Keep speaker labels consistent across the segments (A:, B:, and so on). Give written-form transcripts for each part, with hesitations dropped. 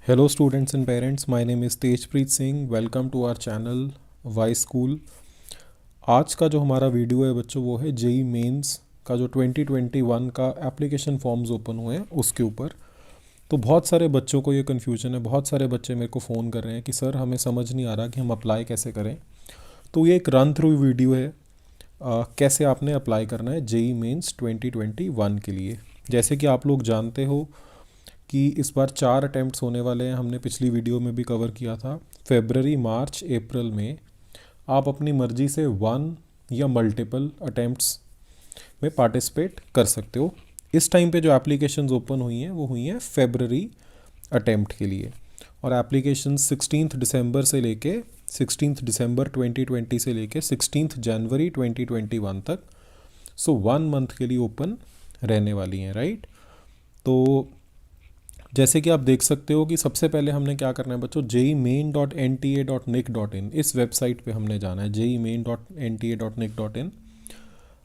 A: Hello students and parents, my name is Tejpreet Singh. Welcome to our channel Y school. आज का जो हमारा video है बच्चों वो है जेई मेंस का जो 2021 का एप्लीकेशन फॉर्म्स ओपन हुए हैं उसके ऊपर. तो बहुत सारे बच्चों को ये कन्फ्यूजन है, बहुत सारे बच्चे मेरे को फ़ोन कर रहे हैं कि सर हमें समझ नहीं आ रहा कि हम अप्लाई कैसे करें. तो ये एक रन थ्रू वीडियो है कैसे आपने अप्लाई करना है जेई मेंस 2021 के लिए. जैसे कि आप लोग जानते हो कि इस बार 4 अटैम्प्ट्स होने वाले हैं. हमने पिछली वीडियो में भी कवर किया था. फेबररी, मार्च, अप्रैल में आप अपनी मर्ज़ी से 1 या मल्टीपल अटैम्प्ट्स में पार्टिसिपेट कर सकते हो. इस टाइम पे जो एप्लीकेशंस ओपन हुई हैं वो हुई हैं फेबररी अटैम्प्ट के लिए, और एप्लीकेशन 16 दिसंबर से लेके 16 दिसंबर 2020 से लेके 16 जनवरी 2021 तक, सो 1 मंथ के लिए ओपन रहने वाली हैं. राइट. तो जैसे कि आप देख सकते हो कि सबसे पहले हमने क्या करना है बच्चों, jemain.nta.nic.in इस वेबसाइट पे हमने जाना है. jemain.nta.nic.in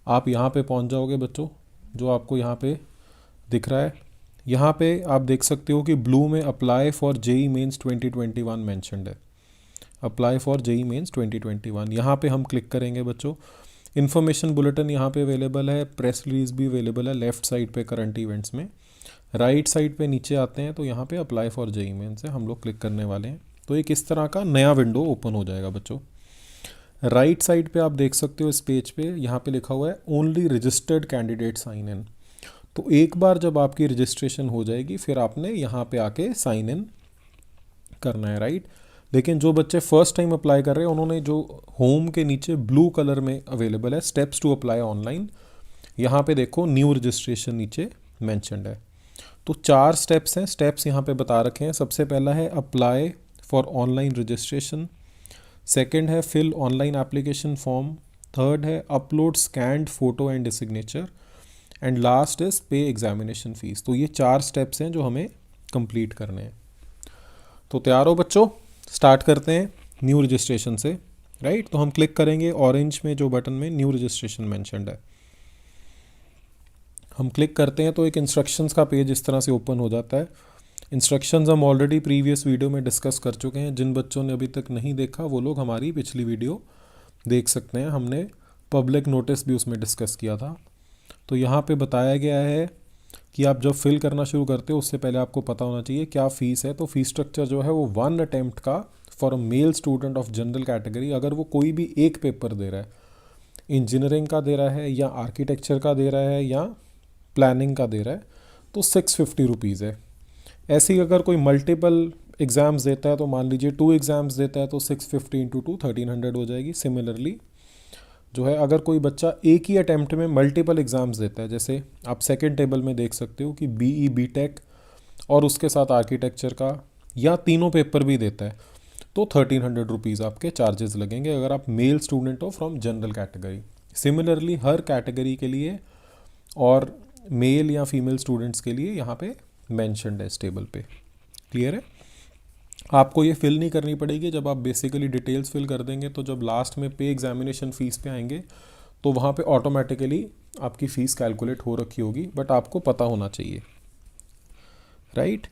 A: आप यहाँ पे पहुँच जाओगे बच्चों, जो आपको यहाँ पे दिख रहा है. यहाँ पे आप देख सकते हो कि ब्लू में apply for JEE Mains 2021 mentioned है. अप्लाई फॉर जेई मेंस 2021 यहाँ पे हम क्लिक करेंगे बच्चों. इन्फॉर्मेशन बुलेटिन यहाँ पे अवेलेबल है, प्रेस रिलीज भी अवेलेबल है लेफ़्ट साइड पे करंट इवेंट्स में. राइट साइड पे नीचे आते हैं तो यहाँ पे अप्लाई फॉर जेई मेंस से हम लोग क्लिक करने वाले हैं. तो एक इस तरह का नया विंडो ओपन हो जाएगा बच्चों. राइट साइड पे आप देख सकते हो इस पेज पे यहाँ पे लिखा हुआ है only registered candidate sign in. तो एक बार जब आपकी रजिस्ट्रेशन हो जाएगी फिर आपने यहाँ पे आके साइन इन करना है. राइट. लेकिन जो बच्चे फर्स्ट टाइम अप्लाई कर रहे हैं उन्होंने जो होम के नीचे ब्लू कलर में अवेलेबल है स्टेप्स टू अप्लाई ऑनलाइन, यहाँ पे देखो न्यू रजिस्ट्रेशन नीचे मैंशनड है. तो 4 स्टेप्स हैं. स्टेप्स यहाँ पे बता रखे हैं. सबसे पहला है apply for online registration, second है fill online application form, third है upload scanned photo and signature, and last is pay examination fees. तो ये 4 स्टेप्स हैं जो हमें कंप्लीट करने हैं. तो तैयार हो बच्चों, स्टार्ट करते हैं न्यू रजिस्ट्रेशन से. राइट. तो हम क्लिक करेंगे ऑरेंज में जो बटन में न्यू रजिस्ट्रेशन मैंशनड है. हम क्लिक करते हैं तो एक इंस्ट्रक्शंस का पेज इस तरह से ओपन हो जाता है. इंस्ट्रक्शंस हम ऑलरेडी प्रीवियस वीडियो में डिस्कस कर चुके हैं. जिन बच्चों ने अभी तक नहीं देखा वो लोग हमारी पिछली वीडियो देख सकते हैं. हमने पब्लिक नोटिस भी उसमें डिस्कस किया था. तो यहाँ पे बताया गया है कि आप जब फिल करना शुरू करते हो उससे पहले आपको पता होना चाहिए क्या फ़ीस है. तो फ़ीस स्ट्रक्चर जो है वो 1 अटैम्प्ट का for a male student of general category, अगर वो कोई भी एक पेपर दे रहा है, इंजीनियरिंग का दे रहा है या आर्किटेक्चर का दे रहा है या प्लानिंग का दे रहा है, तो 650 रुपीज़ है. ऐसे ही अगर कोई मल्टीपल एग्ज़ाम्स देता है तो मान लीजिए 2 एग्ज़ाम्स देता है तो 650 इंटू 2 1300 हो जाएगी. सिमिलरली जो है अगर कोई बच्चा एक ही अटैम्प्ट में मल्टीपल एग्ज़ाम्स देता है, जैसे आप सेकेंड टेबल में देख सकते हो कि BE BTech और उसके साथ आर्किटेक्चर का या तीनों पेपर भी देता है, तो 1300 रुपीज़ आपके चार्जेस लगेंगे अगर आप मेल स्टूडेंट हो from general category. Similarly her category के लिए और मेल या फीमेल स्टूडेंट्स के लिए यहाँ पे मेंशनड है इस टेबल पे. क्लियर है. आपको ये फिल नहीं करनी पड़ेगी. जब आप बेसिकली डिटेल्स फिल कर देंगे तो जब लास्ट में पे एग्जामिनेशन फ़ीस पे आएंगे तो वहाँ पे ऑटोमेटिकली आपकी फ़ीस कैलकुलेट हो रखी होगी, बट आपको पता होना चाहिए. राइट.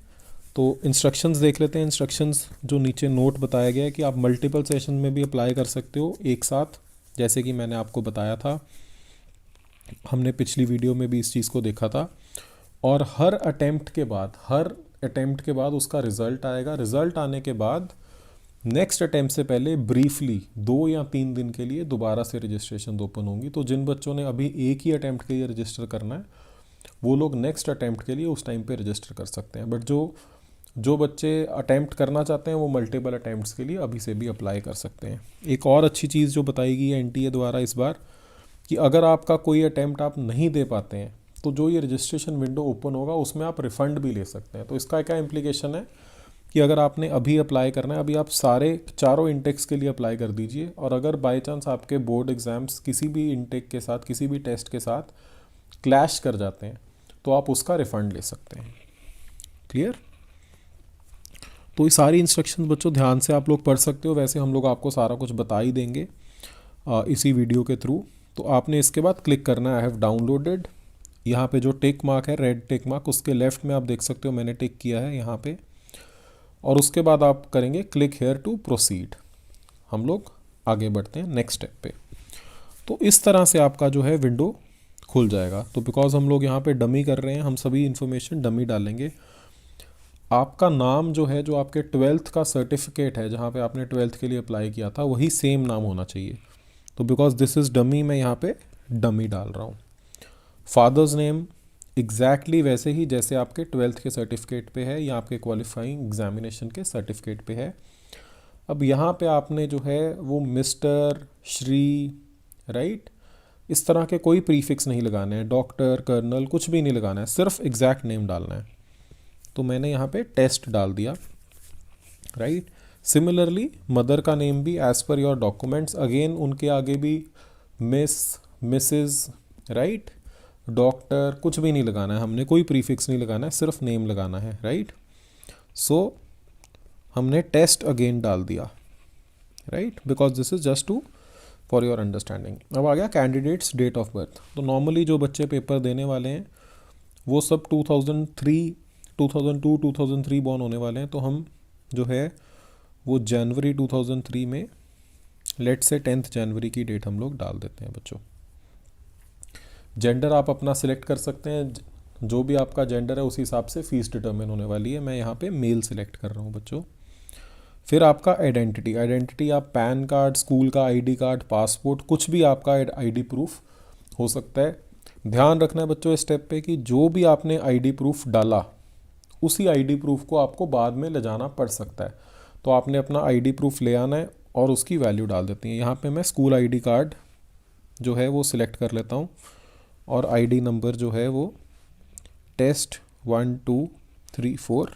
A: तो इंस्ट्रक्शंस देख लेते हैं. इंस्ट्रक्शंस जो नीचे नोट बताया गया है कि आप मल्टीपल सेशन में भी अप्लाई कर सकते हो एक साथ, जैसे कि मैंने आपको बताया था. हमने पिछली वीडियो में भी इस चीज़ को देखा था. और हर अटैम्प्ट के बाद उसका रिज़ल्ट आएगा. रिज़ल्ट आने के बाद नेक्स्ट अटैम्प्ट से पहले ब्रीफली 2 या 3 दिन के लिए दोबारा से रजिस्ट्रेशन ओपन होंगी. तो जिन बच्चों ने अभी एक ही अटैम्प्ट के लिए रजिस्टर करना है वो लोग नेक्स्ट अटैम्प्ट के लिए उस टाइम पे रजिस्टर कर सकते हैं. बट जो बच्चे अटैम्प्ट करना चाहते हैं वो मल्टीपल अटैम्प्ट्स के लिए अभी से भी अप्लाई कर सकते हैं. एक और अच्छी चीज़ जो बताई गई है NTA द्वारा इस बार, कि अगर आपका कोई अटैम्प्ट आप नहीं दे पाते हैं तो जो ये रजिस्ट्रेशन विंडो ओपन होगा उसमें आप रिफ़ंड भी ले सकते हैं. तो इसका क्या इम्प्लीकेशन है कि अगर आपने अभी अप्लाई करना है, अभी आप सारे चारों इंटेक्स के लिए अप्लाई कर दीजिए, और अगर बाय चांस आपके बोर्ड एग्ज़ाम्स किसी भी इंटेक के साथ, किसी भी टेस्ट के साथ क्लैश कर जाते हैं तो आप उसका रिफ़ंड ले सकते हैं. क्लियर. तो ये सारी इंस्ट्रक्शंस बच्चों ध्यान से आप लोग पढ़ सकते हो. वैसे हम लोग आपको सारा कुछ बता ही देंगे इसी वीडियो के थ्रू. तो आपने इसके बाद क्लिक करना है आई हैव डाउनलोडेड. यहाँ पे जो टिक मार्क है, रेड टिक मार्क, उसके लेफ़्ट में आप देख सकते हो मैंने टिक किया है यहाँ पे. और उसके बाद आप करेंगे क्लिक हेयर टू प्रोसीड। हम लोग आगे बढ़ते हैं नेक्स्ट स्टेप पे। तो इस तरह से आपका जो है विंडो खुल जाएगा। तो बिकॉज हम लोग यहाँ पे डमी कर रहे हैं, हम सभी इन्फॉर्मेशन डमी डालेंगे। आपका नाम जो है, जो आपके 12th का सर्टिफिकेट है जहाँ पे आपने 12th के लिए अप्लाई किया था, वही सेम नाम होना चाहिए। तो बिकॉज दिस इज़ डमी, मैं यहाँ पे डमी डाल रहा हूँ। फादर्स नेम एग्जैक्टली वैसे ही जैसे आपके 12th के सर्टिफिकेट पे है या आपके क्वालिफाइंग एग्जामिनेशन के सर्टिफिकेट पे है। अब यहाँ पे आपने जो है वो मिस्टर, श्री, राइट, इस तरह के कोई प्रीफिक्स नहीं लगाने हैं, डॉक्टर, कर्नल, कुछ भी नहीं लगाना है, सिर्फ एग्जैक्ट नेम डालना है। तो मैंने यहाँ पे टेस्ट डाल दिया, राइट। सिमिलरली मदर का नेम भी as per your documents, again उनके आगे भी मिस, मिसेस, राइट, डॉक्टर, कुछ भी नहीं लगाना है, हमने कोई प्रीफिक्स नहीं लगाना है, सिर्फ नेम लगाना है, राइट। सो हमने टेस्ट अगेन डाल दिया, right, because this is just to for your understanding. अब आ गया कैंडिडेट्स डेट ऑफ बर्थ। तो नॉर्मली जो बच्चे पेपर देने वाले हैं वो सब 2003, 2002, 2003 बॉर्न होने वाले हैं। तो हम जो है वो जनवरी 2003 में, लेट से 10th जनवरी की डेट हम लोग डाल देते हैं बच्चों। जेंडर आप अपना सिलेक्ट कर सकते हैं, जो भी आपका जेंडर है उसी हिसाब से फीस डिटर्मिन होने वाली है। मैं यहाँ पे मेल सिलेक्ट कर रहा हूँ बच्चों। फिर आपका आइडेंटिटी, आइडेंटिटी आप पैन कार्ड, स्कूल का आईडी कार्ड, पासपोर्ट, कुछ भी आपका आईडी प्रूफ हो सकता है। ध्यान रखना है बच्चों इस स्टेप पे कि जो भी आपने आईडी प्रूफ डाला उसी आईडी प्रूफ को आपको बाद में ले जाना पड़ सकता है। तो आपने अपना आईडी प्रूफ ले आना है और उसकी वैल्यू डाल देती है। यहाँ पे मैं स्कूल आईडी कार्ड जो है वो सिलेक्ट कर लेता हूँ और आईडी नंबर जो है वो टेस्ट 1 2 3 4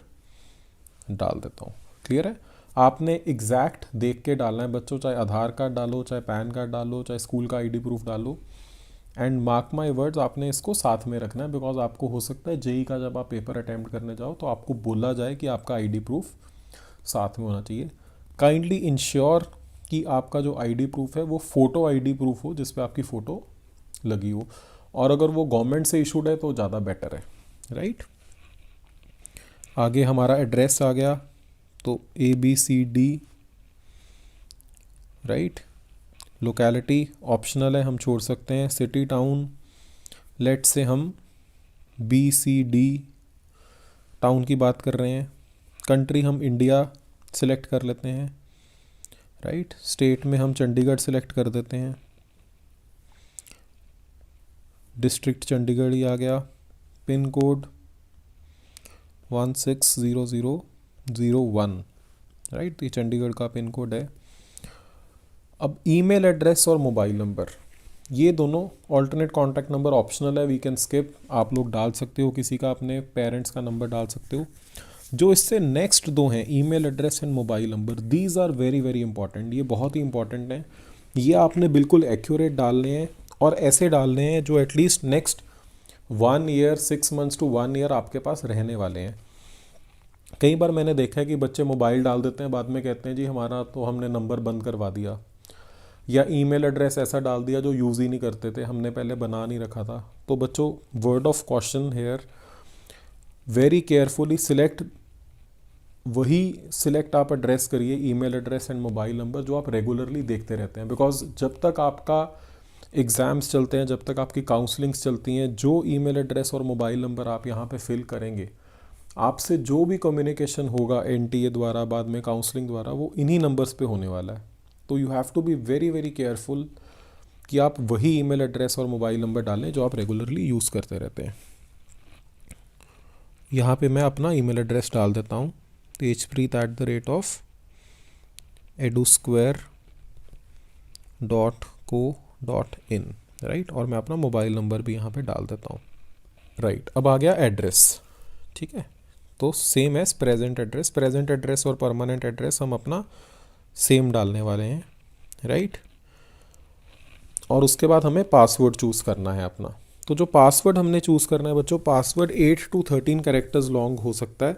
A: डाल देता हूँ। क्लियर है? आपने एग्जैक्ट देख के डालना है बच्चों, चाहे आधार कार्ड डालो, चाहे पैन कार्ड डालो, चाहे स्कूल का आईडी प्रूफ डालो। एंड मार्क माई वर्ड्स, आपने इसको साथ में रखना है, बिकॉज आपको हो सकता है जेई का जब आप पेपर अटैम्प्ट करने जाओ तो आपको बोला जाए कि आपका आईडी प्रूफ साथ में होना चाहिए। काइंडली इंश्योर कि आपका जो आईडी प्रूफ है वो फ़ोटो आईडी प्रूफ हो जिस पे आपकी फ़ोटो लगी हो, और अगर वो गवर्नमेंट से इशूड है तो ज़्यादा बेटर है, राइट। आगे हमारा एड्रेस आ गया, तो ABCD, राइट। लोकेलिटी ऑप्शनल है, हम छोड़ सकते हैं। सिटी, टाउन, लेट से हम BCD टाउन की बात कर रहे हैं। कंट्री हम इंडिया सिलेक्ट कर लेते हैं, राइट। स्टेट में हम चंडीगढ़ सिलेक्ट कर देते हैं, डिस्ट्रिक्ट चंडीगढ़ ही आ गया। पिन कोड 160001, राइट, ये चंडीगढ़ का पिन कोड है। अब ईमेल एड्रेस और मोबाइल नंबर, ये दोनों ऑल्टरनेट कॉन्टैक्ट नंबर ऑप्शनल है, वी कैन स्किप। आप लोग डाल सकते हो किसी का, अपने पेरेंट्स का नंबर डाल सकते हो। जो इससे नेक्स्ट दो हैं, email address and mobile number, these are very very important. ये बहुत ही इंपॉर्टेंट हैं, ये आपने बिल्कुल एक्यूरेट डालने हैं और ऐसे डालने हैं जो at least next 1 year 6 months to 1 year आपके पास रहने वाले हैं। कई बार मैंने देखा है कि बच्चे मोबाइल डाल देते हैं, बाद में कहते हैं जी हमारा तो हमने नंबर बंद करवा दिया, या ईमेल एड्रेस ऐसा डाल दिया जो यूज़ ही नहीं करते थे, हमने पहले बना नहीं रखा था। तो बच्चों, word of caution here, very carefully select, वही सिलेक्ट आप एड्रेस करिए, email address and mobile number, जो आप रेगुलरली देखते रहते हैं। बिकॉज जब तक आपका एग्ज़ाम्स चलते हैं, जब तक आपकी काउंसलिंग्स चलती हैं, जो ईमेल एड्रेस और मोबाइल नंबर आप यहाँ पे फिल करेंगे, आपसे जो भी कम्युनिकेशन होगा NTA द्वारा, बाद में काउंसलिंग द्वारा, वो इन्हीं नंबर्स पे होने वाला है। तो you have to be very very careful कि आप वही ईमेल एड्रेस और मोबाइल नंबर डालें जो आप रेगुलरली यूज़ करते रहते हैं। यहाँ पे मैं अपना ईमेल एड्रेस डाल देता हूँ, tejpreet@edusquare.co.in, राइट। और मैं अपना मोबाइल नंबर भी यहाँ पे डाल देता हूँ, राइट। अब आ गया एड्रेस, ठीक है। तो same as present address, present address और परमानेंट एड्रेस हम अपना सेम डालने वाले हैं, राइट। और उसके बाद हमें पासवर्ड चूज़ करना है अपना। तो जो पासवर्ड हमने चूज़ करना है बच्चों, पासवर्ड 8 to 13 कैरेक्टर्स लॉन्ग हो सकता है,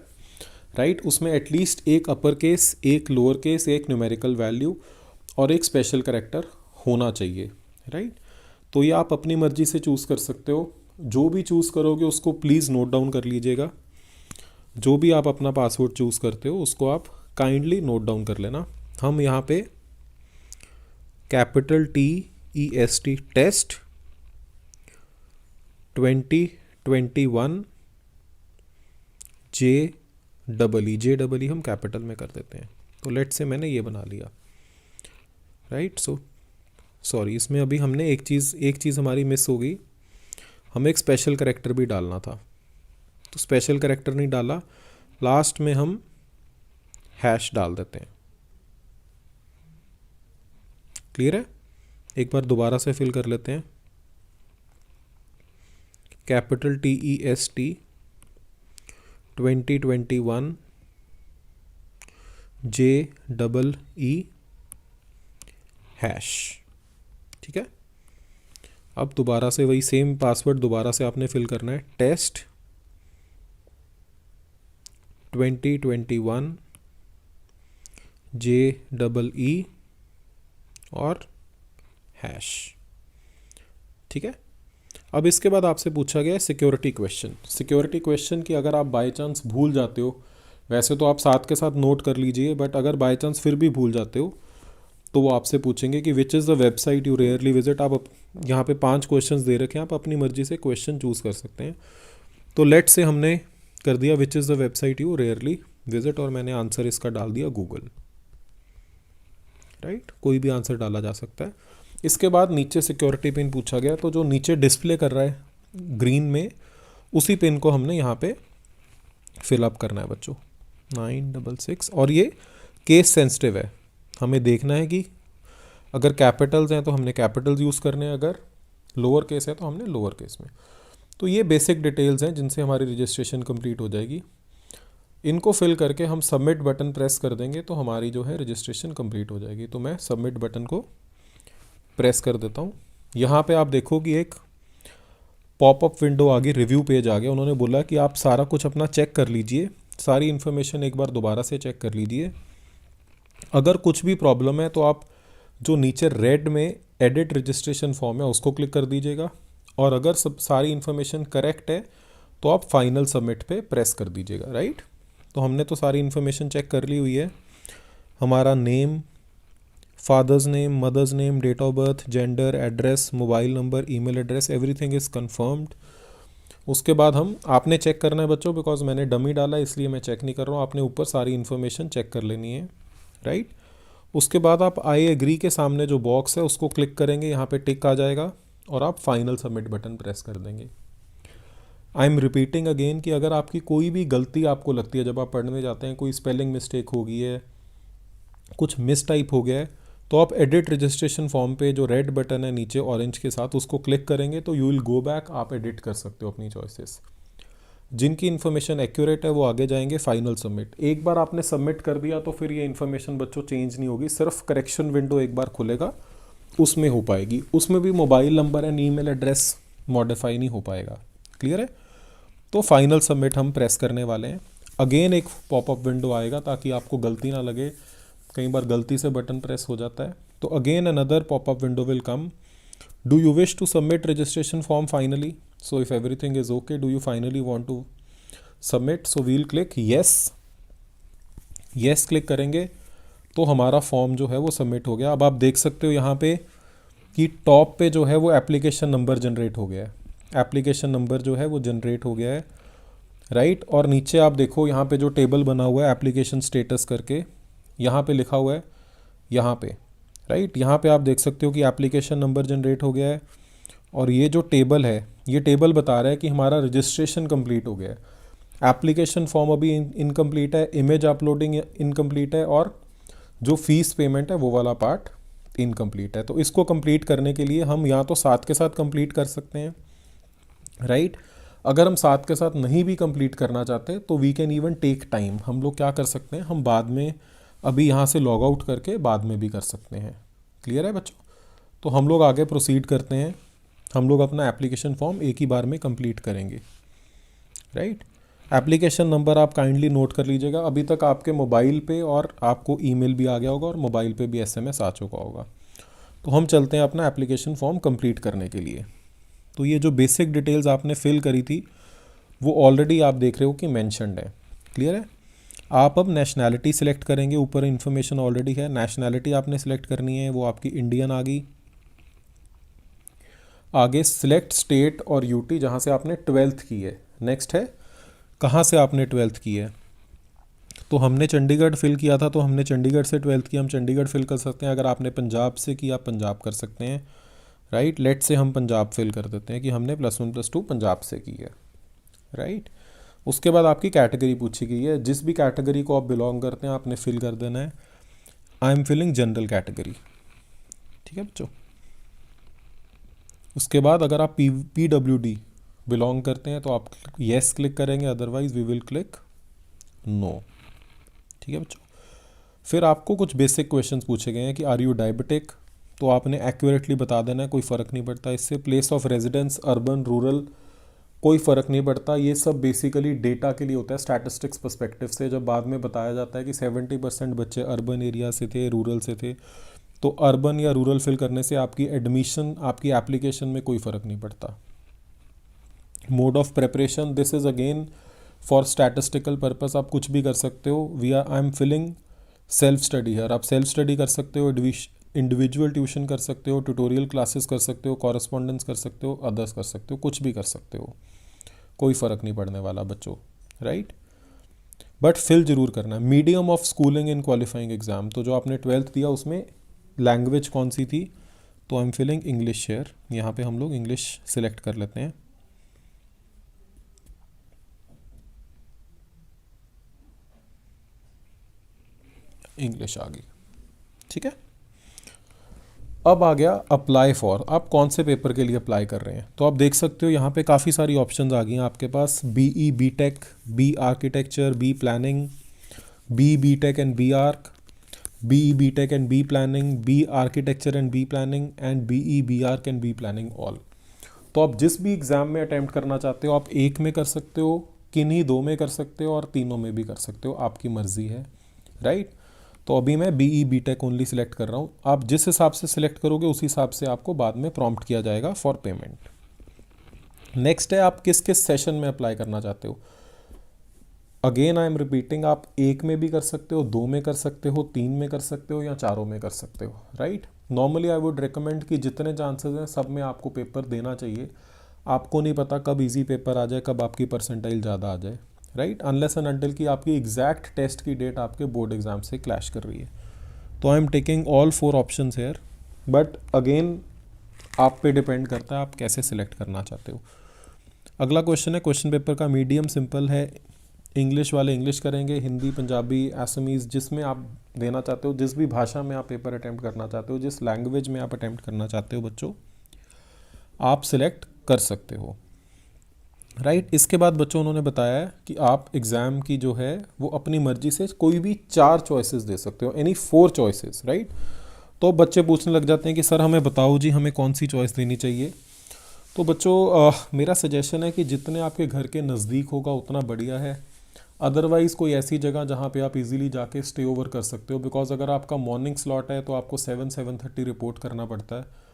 A: राइट। उसमें एटलीस्ट एक अपर केस, एक लोअर केस, एक न्यूमेरिकल वैल्यू और एक स्पेशल कैरेक्टर होना चाहिए, राइट। तो ये आप अपनी मर्जी से चूज़ कर सकते हो, जो भी चूज़ करोगे उसको प्लीज़ नोट डाउन कर लीजिएगा। जो भी आप अपना पासवर्ड चूज़ करते हो उसको आप काइंडली नोट डाउन कर लेना। हम यहाँ पे TEST टेस्ट 2021 JEE हम कैपिटल में कर देते हैं। तो लेट से मैंने ये बना लिया, राइट। सो सॉरी, इसमें अभी हमने एक चीज़ हमारी मिस हो गई, हमें एक स्पेशल कैरेक्टर भी डालना था, तो स्पेशल कैरेक्टर नहीं डाला, लास्ट में हम हैश डाल देते हैं। क्लियर है? एक बार दोबारा से फिल कर लेते हैं। TEST 2021 JEE hash. ठीक है, अब दोबारा से वही सेम पासवर्ड दोबारा से आपने फिल करना है, टेस्ट 2021 JEE और हैश। ठीक है, अब इसके बाद आपसे पूछा गया है सिक्योरिटी क्वेश्चन। सिक्योरिटी क्वेश्चन की अगर आप बाय चांस भूल जाते हो, वैसे तो आप साथ के साथ नोट कर लीजिए, बट अगर बाय चांस फिर भी भूल जाते हो तो वो आपसे पूछेंगे कि which is the website you rarely visit. आप यहाँ पे 5 क्वेश्चंस दे रखे हैं, आप अपनी मर्जी से क्वेश्चन चूज़ कर सकते हैं। तो लेट से हमने कर दिया which is the website you rarely visit, और मैंने आंसर इसका डाल दिया गूगल, राइट। कोई भी आंसर डाला जा सकता है। इसके बाद नीचे सिक्योरिटी पिन पूछा गया, तो जो नीचे डिस्प्ले कर रहा है ग्रीन में, उसी पिन को हमने यहाँ पे फिलअप करना है बच्चों, 966। और ये केस सेंसिटिव है, हमें देखना है कि अगर कैपिटल्स हैं तो हमने कैपिटल्स यूज़ करने हैं, अगर लोअर केस है तो हमने लोअर केस में। तो ये बेसिक डिटेल्स हैं जिनसे हमारी रजिस्ट्रेशन कंप्लीट हो जाएगी। इनको फिल करके हम सबमिट बटन प्रेस कर देंगे तो हमारी जो है रजिस्ट्रेशन कंप्लीट हो जाएगी। तो मैं सबमिट बटन को प्रेस कर देता हूँ। यहाँ पे आप देखो कि एक पॉपअप विंडो आ गई, रिव्यू पेज आ गया। उन्होंने बोला कि आप सारा कुछ अपना चेक कर लीजिए, सारी इन्फॉर्मेशन एक बार दोबारा से चेक कर लीजिए। अगर कुछ भी प्रॉब्लम है तो आप जो नीचे रेड में एडिट रजिस्ट्रेशन फॉर्म है उसको क्लिक कर दीजिएगा, और अगर सब सारी इन्फॉर्मेशन करेक्ट है तो आप फाइनल सबमिट पे प्रेस कर दीजिएगा, राइट। तो हमने तो सारी इन्फॉर्मेशन चेक कर ली हुई है। हमारा name, father's name, mother's name, date of birth, gender, address, mobile number, email address, everything is confirmed. उसके बाद आपने चेक करना है बच्चों, बिकॉज मैंने डमी डाला इसलिए मैं चेक नहीं कर रहा हूँ, आपने ऊपर सारी इन्फॉर्मेशन चेक कर लेनी है, राइट। उसके बाद आप आई एग्री के सामने जो बॉक्स है उसको क्लिक करेंगे, यहाँ पे टिक आ जाएगा और आप फाइनल सबमिट बटन प्रेस कर देंगे। आई एम रिपीटिंग अगेन कि अगर आपकी कोई भी गलती आपको लगती है जब आप पढ़ने जाते हैं, कोई स्पेलिंग मिस्टेक हो गई है, कुछ मिस टाइप हो गया है, तो आप एडिट रजिस्ट्रेशन फॉर्म पे जो रेड बटन है नीचे ऑरेंज के साथ, उसको क्लिक करेंगे तो यू विल गो बैक, आप एडिट कर सकते हो अपनी चॉइसेस। जिनकी इन्फॉर्मेशन एक्यूरेट है वो आगे जाएंगे फाइनल सबमिट। एक बार आपने सबमिट कर दिया तो फिर ये इन्फॉर्मेशन बच्चों चेंज नहीं होगी, सिर्फ करेक्शन विंडो एक बार खुलेगा उसमें हो पाएगी, उसमें भी mobile number and email address modify नहीं हो पाएगा। क्लियर है? तो फाइनल सबमिट हम प्रेस करने वाले हैं। अगेन एक पॉपअप विंडो आएगा ताकि आपको गलती ना लगे, कई बार गलती से बटन प्रेस हो जाता है। तो again another popup window will come, do you wish to submit registration form finally, so if everything is okay, do you finally want to submit? so we'll click yes click करेंगे तो हमारा form जो है वो submit हो गया। अब आप देख सकते हो यहाँ पे कि टॉप पे जो है वो एप्लीकेशन नंबर जनरेट हो गया है, एप्लीकेशन नंबर जो है वो जनरेट हो गया है, राइट। और नीचे आप देखो यहाँ पे जो टेबल बना हुआ है एप्लीकेशन स्टेटस करके, यहाँ पे लिखा हुआ है, यहाँ पे, राइट। यहाँ पे आप देख सकते हो कि एप्लीकेशन नंबर जनरेट हो गया है, और ये जो टेबल है ये टेबल बता रहा है कि हमारा रजिस्ट्रेशन कंप्लीट हो गया है। एप्लीकेशन फॉर्म अभी इनकम्प्लीट है, इमेज अपलोडिंग इनकम्प्लीट है, और जो फीस पेमेंट है वो वाला पार्ट इनकम्प्लीट है। तो इसको कंप्लीट करने के लिए हम या तो साथ के साथ कंप्लीट कर सकते हैं, राइट। अगर हम साथ के साथ नहीं भी कंप्लीट करना चाहते तो we can even take time. हम लोग क्या कर सकते हैं, हम बाद में अभी यहाँ से लॉग आउट करके बाद में भी कर सकते हैं। क्लियर है बच्चों? तो हम लोग आगे प्रोसीड करते हैं। हम लोग अपना एप्लीकेशन फॉर्म एक ही बार में कंप्लीट करेंगे, राइट। एप्लीकेशन नंबर आप काइंडली नोट कर लीजिएगा। अभी तक आपके मोबाइल पे और आपको ईमेल भी आ गया होगा और मोबाइल पे भी एसएमएस आ चुका होगा। तो हम चलते हैं अपना एप्लीकेशन फॉर्म कंप्लीट करने के लिए। तो ये जो बेसिक डिटेल्स आपने फिल करी थी वो ऑलरेडी आप देख रहे हो कि मेंशन्ड है। क्लियर है। आप अब नेशनैलिटी सिलेक्ट करेंगे, ऊपर इन्फॉर्मेशन ऑलरेडी है, नेशनैलिटी आपने सिलेक्ट करनी है, वो आपकी इंडियन आ गई। आगे सिलेक्ट स्टेट और यूटी जहाँ से आपने 12th की है। नेक्स्ट है कहाँ से आपने 12th की है, तो हमने चंडीगढ़ फिल किया था तो हमने चंडीगढ़ से 12th की, हम चंडीगढ़ फिल कर सकते हैं। अगर आपने पंजाब से की आप पंजाब कर सकते हैं, राइट। लेट से हम पंजाब फिल कर देते हैं कि हमने +1 +2 पंजाब से की है, राइट। उसके बाद आपकी कैटेगरी पूछी गई है, जिस भी कैटेगरी को आप बिलोंग करते हैं आपने फिल कर देना है। I am filling general category, ठीक है बच्चों। उसके बाद अगर आप PWD बिलोंग करते हैं तो आप येस क्लिक करेंगे, otherwise we will click no, ठीक है बच्चों। फिर आपको कुछ बेसिक क्वेश्चंस पूछे गए हैं कि आर यू डायबिटिक, तो आपने एक्यूरेटली बता देना है, कोई फ़र्क नहीं पड़ता इससे। Place of residence urban rural कोई फ़र्क नहीं पड़ता, ये सब बेसिकली डेटा के लिए होता है स्टैटिस्टिक्स पर्सपेक्टिव से। जब बाद में बताया जाता है कि 70% बच्चे अर्बन एरिया से थे, रूरल से थे, तो अर्बन या रूरल फिल करने से आपकी एडमिशन, आपकी एप्लीकेशन में कोई फ़र्क नहीं पड़ता। Mode of preparation, this is again for statistical purpose, आप कुछ भी कर सकते हो। I am filling self study है, आप सेल्फ स्टडी कर सकते हो, इंडिविजुअल ट्यूशन कर सकते हो, ट्यूटोरियल क्लासेस कर सकते हो, कॉरेस्पॉन्डेंस कर सकते हो, अदर्स कर सकते हो, कुछ भी कर सकते हो, कोई फ़र्क नहीं पड़ने वाला बच्चों, राइट। बट फिल जरूर करना है। Medium of schooling in qualifying exam, तो जो आपने 12th दिया उसमें लैंग्वेज कौन सी थी, तो I am filling English here, यहाँ पे हम लोग इंग्लिश सिलेक्ट कर लेते हैं। इंग्लिश आ गई, ठीक है। अब आ गया अप्लाई फॉर, आप कौन से पेपर के लिए अप्लाई कर रहे हैं। तो आप देख सकते हो यहाँ पे काफ़ी सारी ऑप्शंस आ गई हैं आपके पास। BE BTech, B architecture, B planning, B BTech and B arc, BE BTech and B planning, B architecture and B planning and BE B arc and B planning all. तो आप जिस भी एग्ज़ाम में attempt करना चाहते हो आप एक में कर सकते हो, किन्हीं दो में कर सकते हो और तीनों में भी कर सकते हो, आपकी मर्ज़ी है, राइट। तो अभी मैं BE BTech ओनली सिलेक्ट कर रहा हूँ। आप जिस हिसाब से सिलेक्ट करोगे उस हिसाब से आपको बाद में प्रॉम्प्ट किया जाएगा फॉर पेमेंट। नेक्स्ट है आप किस किस सेशन में अप्लाई करना चाहते हो। अगेन आई एम रिपीटिंग, आप एक में भी कर सकते हो, दो में कर सकते हो, तीन में कर सकते हो या चारों में कर सकते हो, right. Normally I would recommend कि जितने चांसेस हैं सब में आपको पेपर देना चाहिए। आपको नहीं पता कब इजी पेपर आ जाए, कब आपकी परसेंटाइल ज़्यादा आ जाए, राइट। अनलेस एंड अनटिल कि आपकी एग्जैक्ट टेस्ट की डेट आपके बोर्ड एग्जाम से क्लैश कर रही है। तो I am taking all 4 options here, but again आप पे डिपेंड करता है आप कैसे सिलेक्ट करना चाहते हो। अगला क्वेश्चन है, क्वेश्चन पेपर का मीडियम सिंपल है। इंग्लिश वाले इंग्लिश करेंगे, हिंदी पंजाबी असमीज़ जिसमें आप देना चाहते हो, जिस भी भाषा में आप पेपर अटैम्प्ट करना चाहते हो, जिस लैंग्वेज में आप अटैम्प्ट करना चाहते हो बच्चों, आप सिलेक्ट कर सकते हो, राइट। इसके बाद बच्चों उन्होंने बताया है कि आप एग्ज़ाम की जो है वो अपनी मर्जी से कोई भी 4 चॉइसेस दे सकते हो, एनी 4 चॉइसेस, राइट। तो बच्चे पूछने लग जाते हैं कि सर हमें बताओ जी हमें कौन सी चॉइस देनी चाहिए। तो बच्चों मेरा सजेशन है कि जितने आपके घर के नज़दीक होगा उतना बढ़िया है। अदरवाइज़ कोई ऐसी जगह जहाँ पे आप इजीली जाके स्टे ओवर कर सकते हो, बिकॉज अगर आपका मॉर्निंग स्लॉट है तो आपको 7-7:30 रिपोर्ट करना पड़ता है।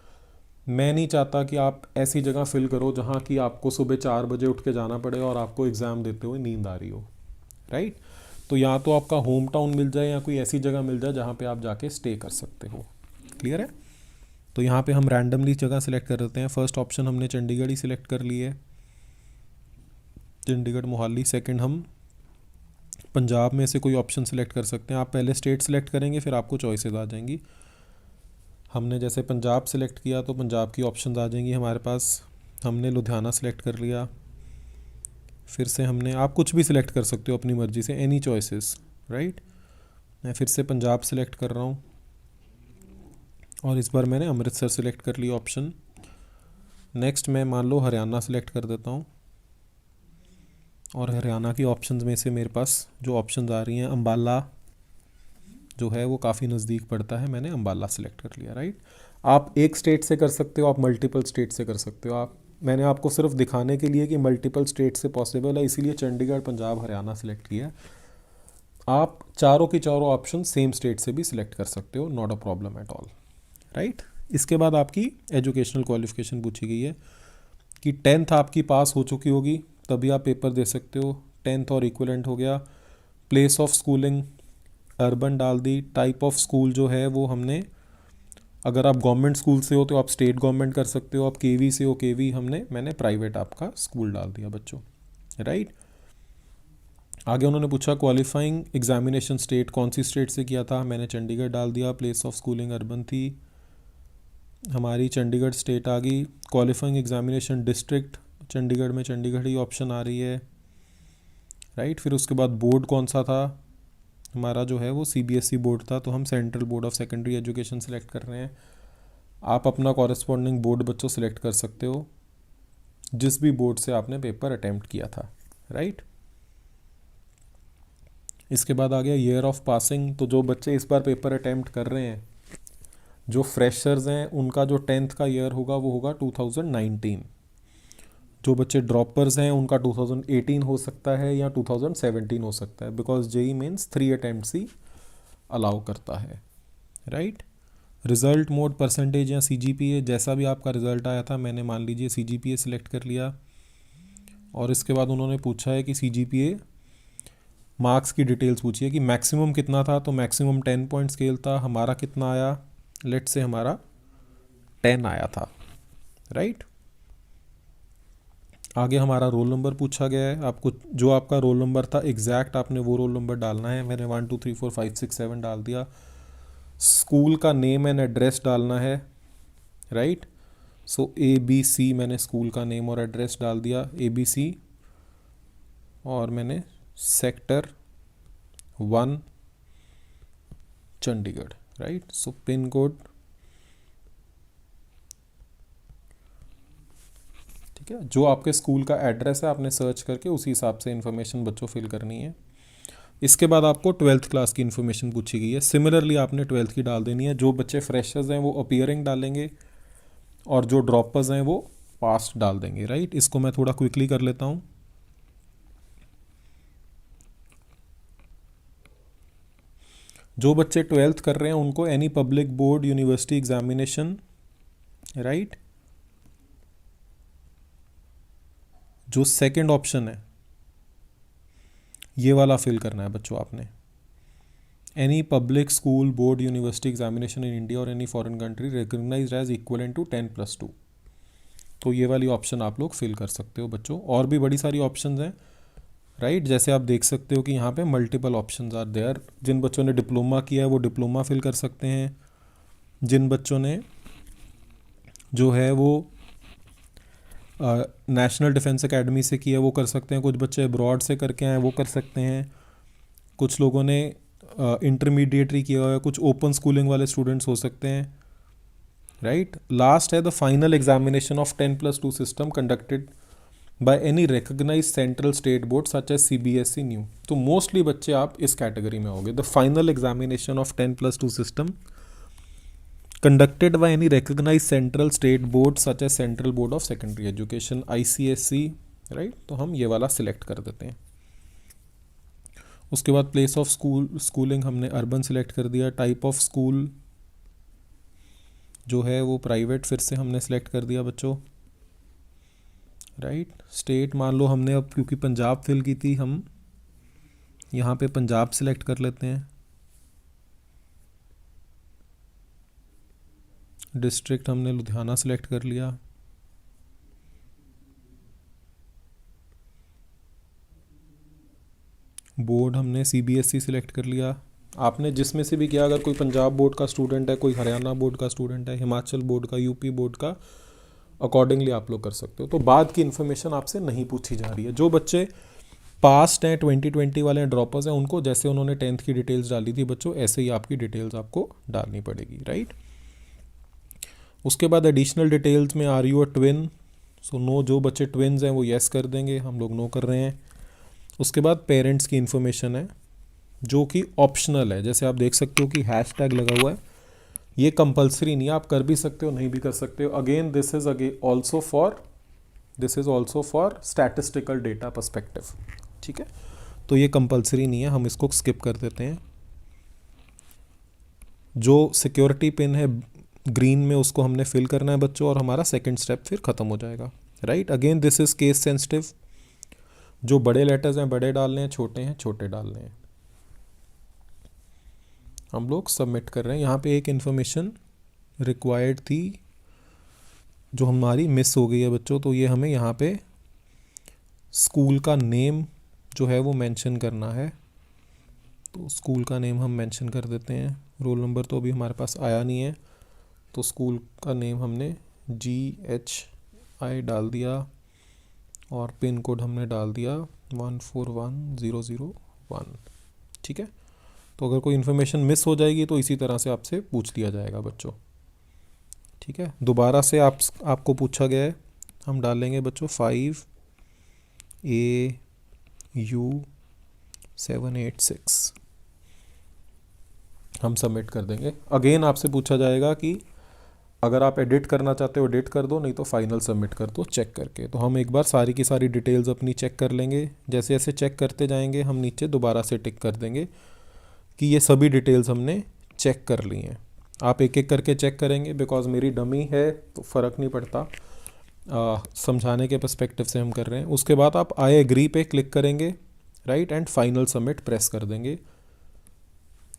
A: मैं नहीं चाहता कि आप ऐसी जगह फिल करो जहाँ कि आपको सुबह 4 बजे उठ के जाना पड़े और आपको एग्ज़ाम देते हुए नींद आ रही हो, राइट। तो या तो आपका होम टाउन मिल जाए या कोई ऐसी जगह मिल जाए जहाँ पे आप जाके स्टे कर सकते हो, क्लियर है। तो यहाँ पे हम रैंडमली जगह सिलेक्ट कर देते हैं। फर्स्ट ऑप्शन हमने चंडीगढ़ ही सिलेक्ट कर ली है, चंडीगढ़ मोहाली। सेकंड हम पंजाब में से कोई ऑप्शन सिलेक्ट कर सकते हैं। आप पहले स्टेट सिलेक्ट करेंगे फिर आपको चॉइसेस आ जाएंगी। हमने जैसे पंजाब सिलेक्ट किया तो पंजाब की ऑप्शंस आ जाएंगी हमारे पास। हमने लुधियाना सिलेक्ट कर लिया, फिर से हमने, आप कुछ भी सिलेक्ट कर सकते हो अपनी मर्ज़ी से, एनी चॉइसेस, राइट। मैं फिर से पंजाब सिलेक्ट कर रहा हूँ और इस बार मैंने अमृतसर सिलेक्ट कर लिया ऑप्शन। नेक्स्ट मैं मान लो हरियाणा सिलेक्ट कर देता हूँ और हरियाणा की ऑप्शंस में से मेरे पास जो ऑप्शंस आ रही हैं, अम्बाला जो है वो काफ़ी नज़दीक पड़ता है, मैंने अम्बाला सिलेक्ट कर लिया, राइट। आप एक स्टेट से कर सकते हो, आप मल्टीपल स्टेट से कर सकते हो। मैंने आपको सिर्फ दिखाने के लिए कि मल्टीपल स्टेट से पॉसिबल है इसीलिए चंडीगढ़ पंजाब हरियाणा सिलेक्ट किया। आप चारों की चारों ऑप्शन सेम स्टेट से भी सिलेक्ट कर सकते हो, not a problem at all, right. इसके बाद आपकी एजुकेशनल क्वालिफिकेशन पूछी गई है कि 10th आपकी पास हो चुकी होगी तभी आप पेपर दे सकते हो। 10th और इक्विवेलेंट हो गया, प्लेस ऑफ स्कूलिंग अर्बन डाल दी। टाइप ऑफ स्कूल जो है वो हमने, अगर आप गवर्नमेंट स्कूल से हो तो आप स्टेट गवर्नमेंट कर सकते हो, आप केवी से हो केवी, मैंने प्राइवेट आपका स्कूल डाल दिया बच्चों, राइट। आगे उन्होंने पूछा क्वालिफाइंग एग्जामिनेशन स्टेट, कौन सी स्टेट से किया था, मैंने चंडीगढ़ डाल दिया। प्लेस ऑफ स्कूलिंग अर्बन थी हमारी, चंडीगढ़ स्टेट आ गई। क्वालिफाइंग एग्जामिनेशन डिस्ट्रिक्ट, चंडीगढ़ में चंडीगढ़ ही ऑप्शन आ रही है, राइट। फिर उसके बाद बोर्ड कौन सा था हमारा, जो है वो सीबीएसई बोर्ड था, तो हम central board of secondary education select कर रहे हैं। आप अपना कॉरेस्पॉन्डिंग बोर्ड बच्चों सेलेक्ट कर सकते हो जिस भी बोर्ड से आपने पेपर अटेम्प्ट किया था, राइट। इसके बाद आ गया ईयर ऑफ पासिंग। तो जो बच्चे इस बार पेपर अटेम्प्ट कर रहे हैं, जो फ्रेशर्स हैं, उनका जो 10th का ईयर होगा वो होगा 2019। जो बच्चे ड्रॉपर्स हैं उनका 2018 हो सकता है या 2017 हो सकता है, बिकॉज जेई मीन्स 3 अटेम्प्ट्स ही अलाउ करता है, राइट। रिज़ल्ट मोड परसेंटेज या सीजीपीए, जैसा भी आपका रिज़ल्ट आया था, मैंने मान लीजिए सीजीपीए सिलेक्ट कर लिया। और इसके बाद उन्होंने पूछा है कि सीजीपीए मार्क्स की डिटेल्स पूछी है कि मैक्सिमम कितना था, तो मैक्सिमम 10 पॉइंट स्केल था, हमारा कितना आया, लेट से हमारा 10 आया था, राइट। आगे हमारा रोल नंबर पूछा गया है, आपको जो आपका रोल नंबर था एग्जैक्ट आपने वो रोल नंबर डालना है। मैंने 1 2 3 4 5 6 7 डाल दिया। स्कूल का नेम एंड एड्रेस डालना है, राइट। सो ABC मैंने स्कूल का नेम और एड्रेस डाल दिया, ABC, और मैंने सेक्टर 1 चंडीगढ़, राइट। सो पिन कोड, ठीक है, जो आपके स्कूल का एड्रेस है आपने सर्च करके उसी हिसाब से इन्फॉर्मेशन बच्चों फिल करनी है। इसके बाद आपको 12th क्लास की इन्फॉर्मेशन पूछी गई है, सिमिलरली आपने 12th की डाल देनी है। जो बच्चे फ्रेशर्स हैं वो अपीयरिंग डालेंगे और जो ड्रॉपर्स हैं वो पास्ट डाल देंगे, राइट। इसको मैं थोड़ा क्विकली कर लेता हूँ। जो बच्चे 12th कर रहे हैं उनको any public board university examination, right, जो सेकंड ऑप्शन है ये वाला फिल करना है बच्चों आपने। Any public school board university examination in India और any foreign country recognised as equivalent to 10+2, तो ये वाली ऑप्शन आप लोग फिल कर सकते हो बच्चों। और भी बड़ी सारी ऑप्शंस हैं, राइट। जैसे आप देख सकते हो कि यहाँ पे मल्टीपल ऑप्शंस आर देयर। जिन बच्चों ने डिप्लोमा किया है वो डिप्लोमा फिल कर सकते हैं, जिन बच्चों ने जो है वो नेशनल डिफेंस एकेडमी से किया वो कर सकते हैं, कुछ बच्चे अब्रॉड से करके आए वो कर सकते हैं, कुछ लोगों ने इंटरमीडिएटरी किया हुआ है, कुछ ओपन स्कूलिंग वाले स्टूडेंट्स हो सकते हैं, राइट। लास्ट है the final examination of 10+2 system conducted by any recognised central state board such as CBSE new. तो मोस्टली बच्चे आप इस कैटेगरी में होंगे। The final examination of 10+2 system conducted by any recognized central state board such as Central Board of Secondary Education ICSE, right. तो हम ये वाला सिलेक्ट कर देते हैं। उसके बाद प्लेस ऑफ स्कूलिंग हमने अर्बन सिलेक्ट कर दिया। टाइप ऑफ स्कूल जो है वो प्राइवेट फिर से हमने सिलेक्ट कर दिया बच्चों, राइट। स्टेट मान लो हमने अब क्योंकि पंजाब फिल की थी, हम यहाँ पे पंजाब सिलेक्ट कर लेते हैं। डिस्ट्रिक्ट हमने लुधियाना सिलेक्ट कर लिया। बोर्ड हमने CBSE सिलेक्ट कर लिया। आपने जिसमें से भी किया, अगर कोई पंजाब बोर्ड का स्टूडेंट है, कोई हरियाणा बोर्ड का स्टूडेंट है, हिमाचल बोर्ड का, यूपी बोर्ड का, अकॉर्डिंगली आप लोग कर सकते हो। तो बाद की इन्फॉर्मेशन आपसे नहीं पूछी जा रही है। जो बच्चे पास्ट हैं 2020 वाले हैं, ड्रॉपर्स हैं, उनको जैसे उन्होंने 10th की डिटेल्स डाली थी बच्चों, ऐसे ही आपकी डिटेल्स आपको डालनी पड़ेगी, राइट। उसके बाद एडिशनल डिटेल्स में are you a twin, so no, जो बच्चे ट्विन्स हैं वो येस कर देंगे, हम लोग नो कर रहे हैं। उसके बाद पेरेंट्स की इन्फॉर्मेशन है जो कि ऑप्शनल है, जैसे आप देख सकते हो कि हैशटैग लगा हुआ है, ये कंपलसरी नहीं है, आप कर भी सकते हो नहीं भी कर सकते हो। Again this is also for statistical data perspective, ठीक है। तो ये कंपलसरी नहीं है, हम इसको स्किप कर देते हैं। जो सिक्योरिटी पिन है ग्रीन में उसको हमने फिल करना है बच्चों, और हमारा सेकंड स्टेप फिर ख़त्म हो जाएगा, right. Again this is case sensitive. जो बड़े लेटर्स हैं बड़े डालने हैं, छोटे हैं छोटे डालने हैं, हम लोग सबमिट कर रहे हैं। यहाँ पे एक इन्फॉर्मेशन रिक्वायर्ड थी जो हमारी मिस हो गई है बच्चों, तो ये हमें यहाँ पे स्कूल का नेम जो है वो मेंशन करना है। तो स्कूल का नेम हम मेंशन कर देते हैं। रोल नंबर तो अभी हमारे पास आया नहीं है, तो स्कूल का नेम हमने GHI डाल दिया और पिन कोड हमने डाल दिया 141001। ठीक है, तो अगर कोई इन्फॉर्मेशन मिस हो जाएगी तो इसी तरह से आपसे पूछ लिया जाएगा बच्चों। ठीक है, दोबारा से आपको पूछा गया है, हम डालेंगे बच्चों 5AU786, हम सबमिट कर देंगे। अगेन आपसे पूछा जाएगा कि अगर आप एडिट करना चाहते हो एडिट कर दो, नहीं तो फाइनल सबमिट कर दो चेक करके। तो हम एक बार सारी की सारी डिटेल्स अपनी चेक कर लेंगे। जैसे जैसे चेक करते जाएंगे हम नीचे दोबारा से टिक कर देंगे कि ये सभी डिटेल्स हमने चेक कर ली हैं। आप एक एक करके चेक करेंगे, बिकॉज मेरी डमी है तो फ़र्क नहीं पड़ता, समझाने के पर्सपेक्टिव से हम कर रहे हैं। उसके बाद आप आई एग्री पे क्लिक करेंगे, right, and final submit press कर देंगे।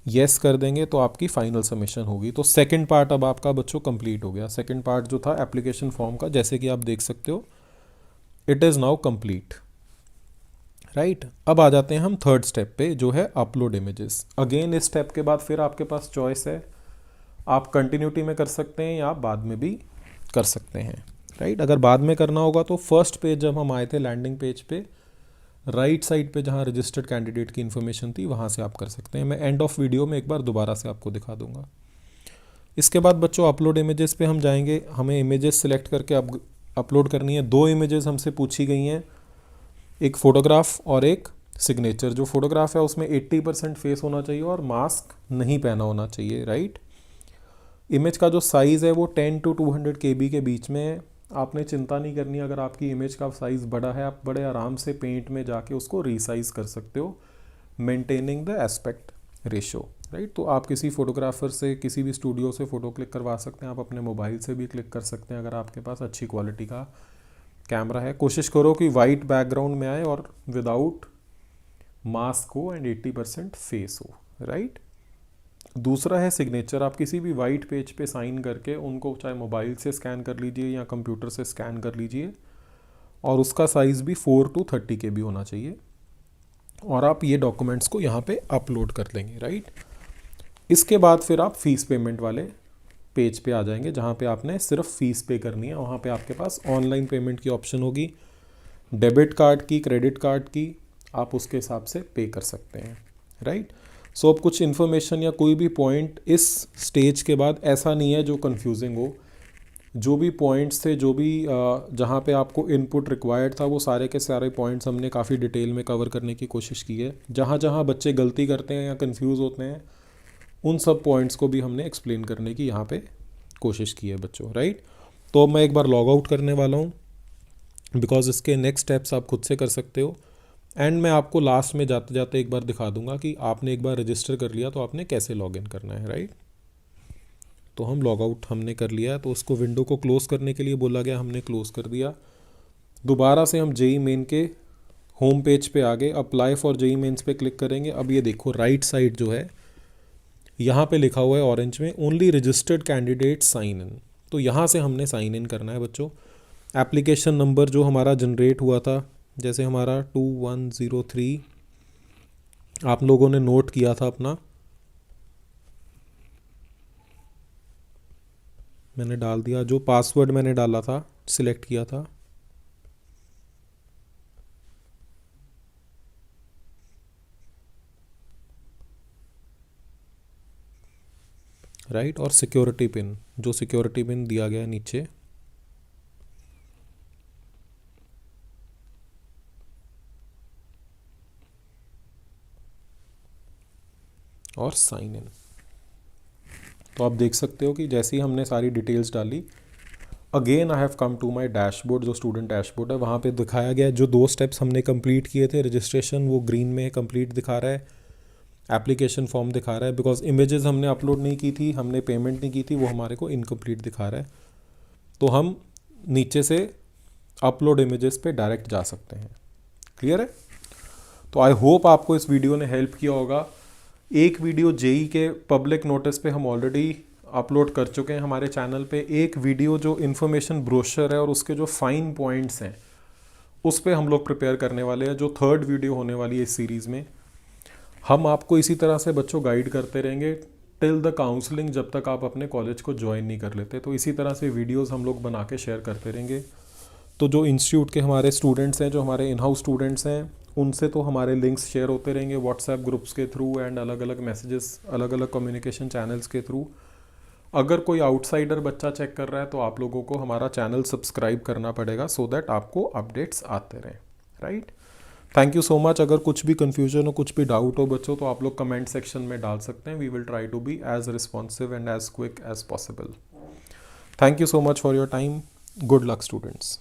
A: येस कर देंगे तो आपकी फाइनल सबमिशन होगी। तो सेकंड पार्ट अब आपका बच्चों कंप्लीट हो गया। सेकंड पार्ट जो था एप्लीकेशन फॉर्म का, जैसे कि आप देख सकते हो, it is now complete, right. अब आ जाते हैं हम थर्ड स्टेप पे, जो है अपलोड इमेजेस। अगेन इस स्टेप के बाद फिर आपके पास चॉइस है, आप कंटिन्यूटी में कर सकते हैं या आप बाद में भी कर सकते हैं, राइट। अगर बाद में करना होगा तो फर्स्ट पेज जब हम आए थे लैंडिंग पेज पे, राइट साइड पे जहाँ रजिस्टर्ड कैंडिडेट की इन्फॉर्मेशन थी वहाँ से आप कर सकते हैं। मैं एंड ऑफ वीडियो में एक बार दोबारा से आपको दिखा दूंगा। इसके बाद बच्चों अपलोड इमेजेस पे हम जाएंगे। हमें इमेजेस सिलेक्ट करके अपलोड करनी है। 2 इमेजेस हमसे पूछी गई हैं, एक फ़ोटोग्राफ और एक सिग्नेचर। जो फोटोग्राफ है उसमें 80% फेस होना चाहिए और मास्क नहीं पहना होना चाहिए, राइट। इमेज का जो साइज़ है वो 10 to 200 KB के बीच में है। आपने चिंता नहीं करनी, अगर आपकी इमेज का साइज़ बड़ा है आप बड़े आराम से पेंट में जाके उसको रीसाइज कर सकते हो, maintaining the aspect ratio, right. तो आप किसी फोटोग्राफर से, किसी भी स्टूडियो से फ़ोटो क्लिक करवा सकते हैं, आप अपने मोबाइल से भी क्लिक कर सकते हैं अगर आपके पास अच्छी क्वालिटी का कैमरा है। कोशिश करो कि वाइट बैकग्राउंड में आए और विदाउट मास्क हो एंड 80% फेस हो, राइट। दूसरा है सिग्नेचर। आप किसी भी वाइट पेज पे साइन करके उनको चाहे मोबाइल से स्कैन कर लीजिए या कंप्यूटर से स्कैन कर लीजिए, और उसका साइज़ भी 4 to 30 KB होना चाहिए, और आप ये डॉक्यूमेंट्स को यहाँ पे अपलोड कर देंगे, राइट। इसके बाद फिर आप फ़ीस पेमेंट वाले पेज पे आ जाएंगे, जहाँ पे आपने सिर्फ फ़ीस पे करनी है। वहाँ पे आपके पास ऑनलाइन पेमेंट की ऑप्शन होगी, डेबिट कार्ड की, क्रेडिट कार्ड की, आप उसके हिसाब से पे कर सकते हैं, राइट। सो अब कुछ इन्फॉर्मेशन या कोई भी पॉइंट इस स्टेज के बाद ऐसा नहीं है जो कंफ्यूजिंग हो। जो भी पॉइंट्स थे, जो भी जहाँ पे आपको इनपुट रिक्वायर्ड था, वो सारे के सारे पॉइंट्स हमने काफ़ी डिटेल में कवर करने की कोशिश की है। जहाँ जहाँ बच्चे गलती करते हैं या कंफ्यूज होते हैं, उन सब पॉइंट्स को भी हमने एक्सप्लेन करने की यहाँ पे कोशिश की है बच्चों, राइट। तो अब मैं एक बार लॉग आउट करने वाला हूँ, बिकॉज इसके नेक्स्ट स्टेप्स आप खुद से कर सकते हो। एंड मैं आपको लास्ट में जाते जाते एक बार दिखा दूंगा कि आपने एक बार रजिस्टर कर लिया तो आपने कैसे लॉगिन करना है, राइट। तो हम लॉग आउट हमने कर लिया, तो उसको विंडो को क्लोज़ करने के लिए बोला गया, हमने क्लोज़ कर दिया। दोबारा से हम जेई मेन के होम पेज पे आ गए। अप्लाई फॉर जेई मेन्स पे क्लिक करेंगे। अब ये देखो राइट साइड जो है यहाँ पे लिखा हुआ है ऑरेंज में, only registered candidate sign in. तो यहाँ से हमने साइन इन करना है बच्चों। एप्लीकेशन नंबर जो हमारा जनरेट हुआ था, जैसे हमारा 2103 आप लोगों ने नोट किया था अपना, मैंने डाल दिया। जो पासवर्ड मैंने डाला था, सिलेक्ट किया था, राइट। और सिक्योरिटी पिन, जो सिक्योरिटी पिन दिया गया नीचे, और साइन इन। तो आप देख सकते हो कि जैसे ही हमने सारी डिटेल्स डाली, again I have come to my dashboard, जो स्टूडेंट डैशबोर्ड है। वहाँ पे दिखाया गया जो 2 स्टेप्स हमने कंप्लीट किए थे, रजिस्ट्रेशन वो ग्रीन में कंप्लीट दिखा रहा है, एप्लीकेशन फॉर्म दिखा रहा है। बिकॉज इमेजेस हमने अपलोड नहीं की थी, हमने पेमेंट नहीं की थी, वो हमारे को इनकम्प्लीट दिखा रहा है। तो हम नीचे से अपलोड इमेजेस पे डायरेक्ट जा सकते हैं। क्लियर है? तो आई होप आपको इस वीडियो ने हेल्प किया होगा एक वीडियो जेई के पब्लिक नोटिस पे हम ऑलरेडी अपलोड कर चुके हैं हमारे चैनल पे। एक वीडियो जो इन्फॉर्मेशन ब्रोशर है और उसके जो फाइन पॉइंट्स हैं उस पे हम लोग प्रिपेयर करने वाले हैं, जो थर्ड वीडियो होने वाली है इस सीरीज़ में। हम आपको इसी तरह से बच्चों गाइड करते रहेंगे टिल द काउंसलिंग, जब तक आप अपने कॉलेज को ज्वाइन नहीं कर लेते। तो इसी तरह से वीडियोस हम लोग बना के शेयर करते रहेंगे। तो जो इंस्टीट्यूट के हमारे स्टूडेंट्स हैं, जो हमारे इन हाउस स्टूडेंट्स हैं, उनसे तो हमारे लिंक्स शेयर होते रहेंगे व्हाट्सएप ग्रुप्स के थ्रू एंड अलग अलग मैसेजेस, अलग अलग कम्युनिकेशन चैनल्स के थ्रू। अगर कोई आउटसाइडर बच्चा चेक कर रहा है तो आप लोगों को हमारा चैनल सब्सक्राइब करना पड़ेगा सो दैट आपको अपडेट्स आते रहें, right. Thank you so much. अगर कुछ भी कन्फ्यूजन हो, कुछ भी डाउट हो बच्चों, तो आप लोग कमेंट सेक्शन में डाल सकते हैं। We will try to be as responsive and as quick as possible. Thank you so much for your time. Good luck students.